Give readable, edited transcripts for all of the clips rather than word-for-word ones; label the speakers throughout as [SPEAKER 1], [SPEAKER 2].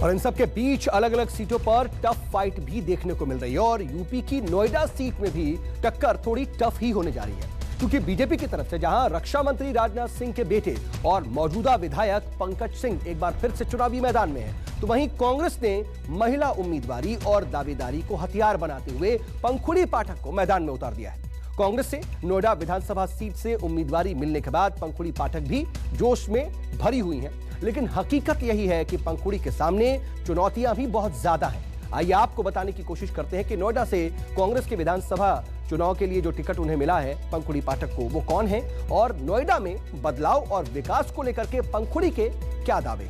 [SPEAKER 1] और इन सब के बीच अलग अलग सीटों पर टफ फाइट भी देखने को मिल रही है और यूपी की नोएडा सीट में भी टक्कर थोड़ी टफ ही होने जा रही है, क्योंकि बीजेपी की तरफ से जहां रक्षा मंत्री राजनाथ सिंह के बेटे और मौजूदा विधायक पंकज सिंह एक बार फिर से चुनावी मैदान में हैं, तो वहीं कांग्रेस ने महिला उम्मीदवारी और दावेदारी को हथियार बनाते हुए पंखुड़ी पाठक को मैदान में उतार दिया है। कांग्रेस से नोएडा विधानसभा सीट से उम्मीदवारी मिलने के बाद पंखुड़ी पाठक भी जोश में भरी हुई हैं, लेकिन हकीकत यही है कि पंखुड़ी के सामने चुनौतियां भी बहुत ज्यादा हैं। आइए आपको बताने की कोशिश करते हैं कि नोएडा से कांग्रेस के विधानसभा चुनाव के लिए जो टिकट उन्हें मिला है पंखुड़ी पाठक को, वो कौन है और नोएडा में बदलाव और विकास को लेकर के पंखुड़ी के क्या दावे।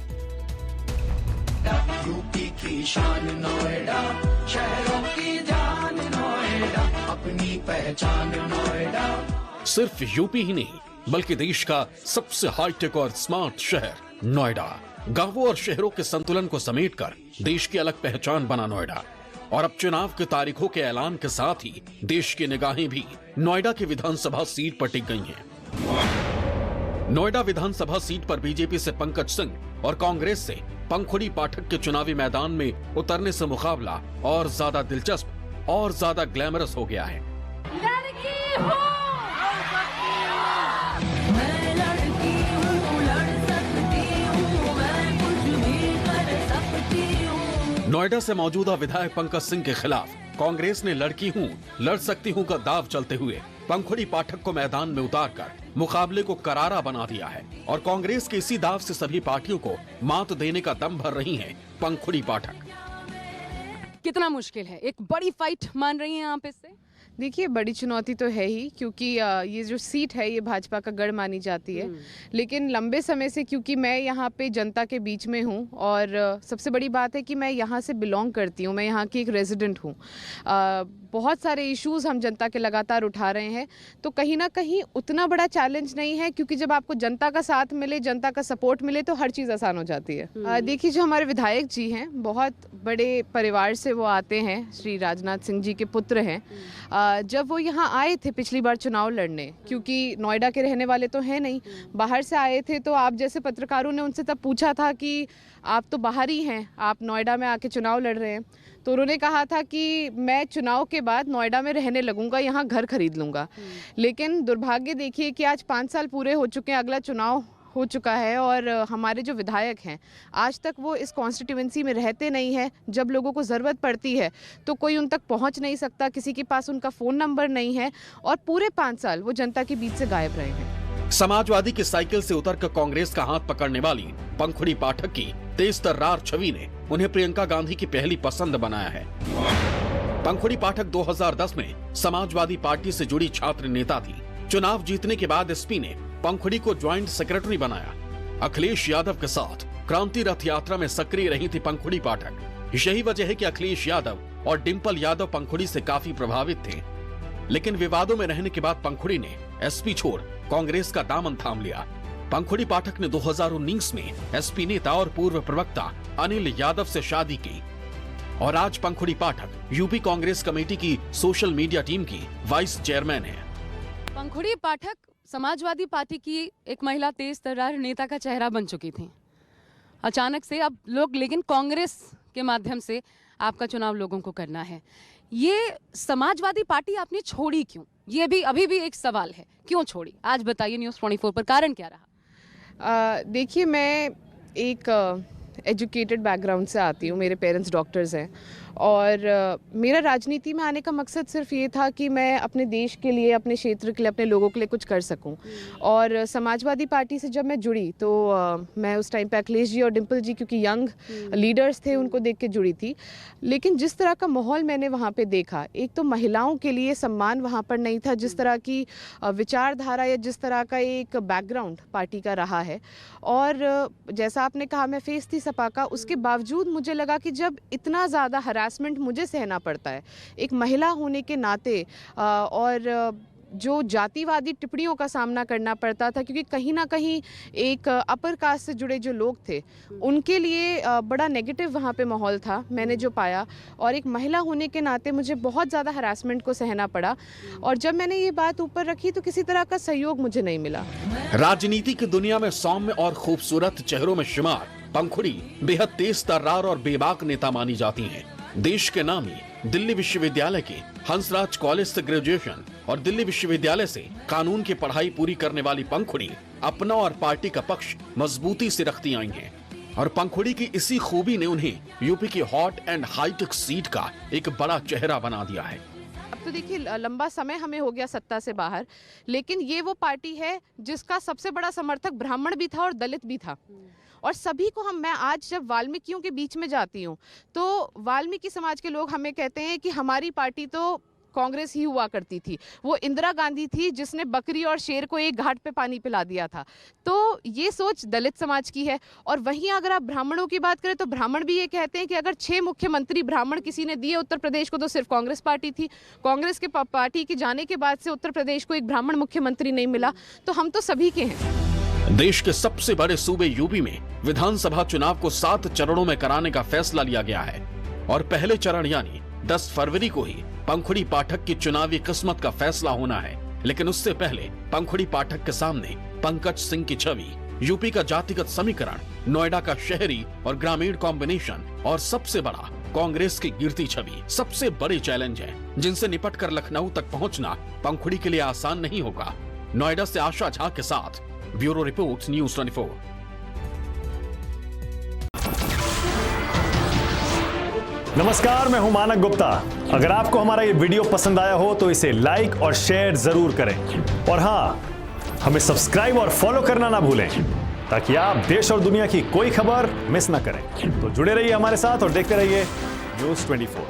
[SPEAKER 2] यूपी की शान नोएडा, शहरों की जान नोएडा, अपनी पहचान नोएडा।
[SPEAKER 3] सिर्फ यूपी ही नहीं बल्कि देश का सबसे हाईटेक और स्मार्ट शहर नोएडा, गांवों और शहरों के संतुलन को समेटकर देश की अलग पहचान बना नोएडा। और अब चुनाव की तारीखों के ऐलान के साथ ही देश की निगाहें भी नोएडा की विधानसभा सीट पर टिक गई हैं। नोएडा विधानसभा सीट पर बीजेपी से पंकज सिंह और कांग्रेस से पंखुड़ी पाठक के चुनावी मैदान में उतरने से मुकाबला और ज्यादा दिलचस्प और ज्यादा ग्लैमरस हो गया है। नोएडा से मौजूदा विधायक पंकज सिंह के खिलाफ कांग्रेस ने लड़ सकती हूं का दाव चलते हुए पंखुड़ी पाठक को मैदान में उतारकर मुकाबले को करारा बना दिया है और कांग्रेस के इसी दाव से सभी पार्टियों को मात देने का दम भर रही हैं पंखुड़ी पाठक।
[SPEAKER 4] कितना मुश्किल है, एक बड़ी फाइट मान रही हैं आप इससे?
[SPEAKER 5] देखिए, बड़ी चुनौती तो है ही, क्योंकि ये जो सीट है ये भाजपा का गढ़ मानी जाती है। लेकिन लंबे समय से, क्योंकि मैं यहाँ पे जनता के बीच में हूँ और सबसे बड़ी बात है कि मैं यहाँ से बिलोंग करती हूँ, मैं यहाँ की एक रेजिडेंट हूँ। बहुत सारे इश्यूज़ हम जनता के लगातार उठा रहे हैं, तो कहीं ना कहीं उतना बड़ा चैलेंज नहीं है, क्योंकि जब आपको जनता का साथ मिले, जनता का सपोर्ट मिले, तो हर चीज़ आसान हो जाती है। देखिए, जो हमारे विधायक जी हैं, बहुत बड़े परिवार से वो आते हैं, श्री राजनाथ सिंह जी के पुत्र हैं। जब वो यहाँ आए थे पिछली बार चुनाव लड़ने, क्योंकि नोएडा के रहने वाले तो हैं नहीं, बाहर से आए थे, तो आप जैसे पत्रकारों ने उनसे तब पूछा था कि आप तो बाहर ही हैं, आप नोएडा में आके चुनाव लड़ रहे हैं, तो उन्होंने कहा था कि मैं चुनाव के बाद नोएडा में रहने लगूंगा, यहाँ घर खरीद लूँगा। लेकिन दुर्भाग्य देखिए कि आज 5 साल पूरे हो चुके हैं, अगला चुनाव हो चुका है और हमारे जो विधायक हैं आज तक वो इस कॉन्स्टिट्यूएंसी में रहते नहीं हैं। जब लोगों को ज़रूरत पड़ती है तो कोई उन तक पहुंच नहीं सकता, किसी के पास उनका फ़ोन नंबर नहीं है और पूरे 5 साल वो जनता के बीच से गायब रहे हैं।
[SPEAKER 3] समाजवादी की साइकिल से उतरकर कांग्रेस का हाथ पकड़ने वाली पंखुड़ी पाठक की तेज तर्रार छवि ने उन्हें प्रियंका गांधी की पहली पसंद बनाया है। पंखुड़ी पाठक 2010 में समाजवादी पार्टी से जुड़ी छात्र नेता थी। चुनाव जीतने के बाद एसपी ने पंखुड़ी को ज्वाइंट सेक्रेटरी बनाया। अखिलेश यादव के साथ क्रांति रथ यात्रा में सक्रिय रही थी पंखुड़ी पाठक। यही वजह है कि अखिलेश यादव और डिंपल यादव पंखुड़ी से काफी प्रभावित थे। लेकिन विवादों में रहने के बाद पंखुड़ी ने एसपी छोड़ कांग्रेस का दामन थाम लिया। पंखुड़ी पाठक ने 2019 में एसपी नेता और पूर्व प्रवक्ता अनिल यादव से शादी की और आज पंखुड़ी पाठक यूपी कांग्रेस कमेटी की सोशल मीडिया टीम की वाइस चेयरमैन है।
[SPEAKER 4] पंखुड़ी पाठक समाजवादी पार्टी की एक महिला तेज तर्रार नेता का चेहरा बन चुकी थी। अचानक से अब लोग, लेकिन कांग्रेस के माध्यम से आपका चुनाव लोगों को करना है। ये समाजवादी पार्टी आपने छोड़ी क्यों? ये भी अभी भी एक सवाल है, क्यों छोड़ी? आज बताइए न्यूज़ 24 पर, कारण क्या रहा?
[SPEAKER 5] देखिए, मैं एक एजुकेटेड बैकग्राउंड से आती हूँ, मेरे पेरेंट्स डॉक्टर्स हैं और मेरा राजनीति में आने का मकसद सिर्फ ये था कि मैं अपने देश के लिए, अपने क्षेत्र के लिए, अपने लोगों के लिए कुछ कर सकूं। और समाजवादी पार्टी से जब मैं जुड़ी तो मैं उस टाइम पे अखिलेश जी और डिंपल जी, क्योंकि यंग लीडर्स थे, उनको देख के जुड़ी थी। लेकिन जिस तरह का माहौल मैंने वहाँ पे देखा, एक तो महिलाओं के लिए सम्मान वहाँ पर नहीं था, जिस तरह की विचारधारा या जिस तरह का एक बैकग्राउंड पार्टी का रहा है। और जैसा आपने कहा, मैं फेस थी सपा का, उसके बावजूद मुझे लगा कि जब इतना ज़्यादा हरासमेंट मुझे सहना पड़ता है एक महिला होने के नाते, और जो जातिवादी टिप्पणियों का सामना करना पड़ता था, क्योंकि कहीं ना कहीं एक अपर कास्ट से जुड़े जो लोग थे उनके लिए बड़ा नेगेटिव वहाँ पे माहौल था, मैंने जो पाया। और एक महिला होने के नाते मुझे बहुत ज़्यादा हरासमेंट को सहना पड़ा और जब मैंने ये बात ऊपर रखी तो किसी तरह का सहयोग मुझे नहीं मिला।
[SPEAKER 3] राजनीति की दुनिया में सौम्य और खूबसूरत चेहरों में शुमार पंखुड़ी बेहद तेज तर्रार और बेबाक नेता मानी जाती हैं। देश के नामी दिल्ली विश्वविद्यालय के हंसराज कॉलेज से ग्रेजुएशन और दिल्ली विश्वविद्यालय से कानून की पढ़ाई पूरी करने वाली पंखुड़ी अपना और पार्टी का पक्ष मजबूती से रखती आई हैं और पंखुड़ी की इसी खूबी ने उन्हें यूपी की हॉट एंड हाईटेक सीट का एक बड़ा चेहरा बना दिया है।
[SPEAKER 5] अब तो देखिए लंबा समय हमें हो गया सत्ता से बाहर, लेकिन ये वो पार्टी है जिसका सबसे बड़ा समर्थक ब्राह्मण भी था और दलित भी था। और सभी को मैं आज जब वाल्मीकियों के बीच में जाती हूँ तो वाल्मीकि समाज के लोग हमें कहते हैं कि हमारी पार्टी तो कांग्रेस ही हुआ करती थी, वो इंदिरा गांधी थी जिसने बकरी और शेर को एक घाट पे पानी पिला दिया था। तो ये सोच दलित समाज की है। और वहीं अगर आप ब्राह्मणों की बात करें तो ब्राह्मण भी ये कहते हैं कि अगर 6 मुख्यमंत्री ब्राह्मण किसी ने दिए उत्तर प्रदेश को तो सिर्फ कांग्रेस पार्टी थी। कांग्रेस के पार्टी के जाने के बाद से उत्तर प्रदेश को एक ब्राह्मण मुख्यमंत्री नहीं मिला। तो हम तो सभी के हैं।
[SPEAKER 3] देश के सबसे बड़े सूबे यूपी में विधानसभा चुनाव को 7 चरणों में कराने का फैसला लिया गया है और पहले चरण यानी 10 फरवरी को ही पंखुड़ी पाठक की चुनावी किस्मत का फैसला होना है। लेकिन उससे पहले पंखुड़ी पाठक के सामने पंकज सिंह की छवि, यूपी का जातिगत समीकरण, नोएडा का शहरी और ग्रामीण कॉम्बिनेशन और सबसे बड़ा कांग्रेस की गिरती छवि सबसे बड़े चैलेंज हैं, जिनसे निपटकर लखनऊ तक पहुंचना पंखुड़ी के लिए आसान नहीं होगा। नोएडा से आशा झा के साथ ब्यूरो रिपोर्ट, न्यूज़ 24।
[SPEAKER 6] नमस्कार, मैं हूं मानक गुप्ता। अगर आपको हमारा ये वीडियो पसंद आया हो तो इसे लाइक और शेयर जरूर करें और हां, हमें सब्सक्राइब और फॉलो करना ना भूलें ताकि आप देश और दुनिया की कोई खबर मिस ना करें। तो जुड़े रहिए हमारे साथ और देखते रहिए न्यूज़ 24।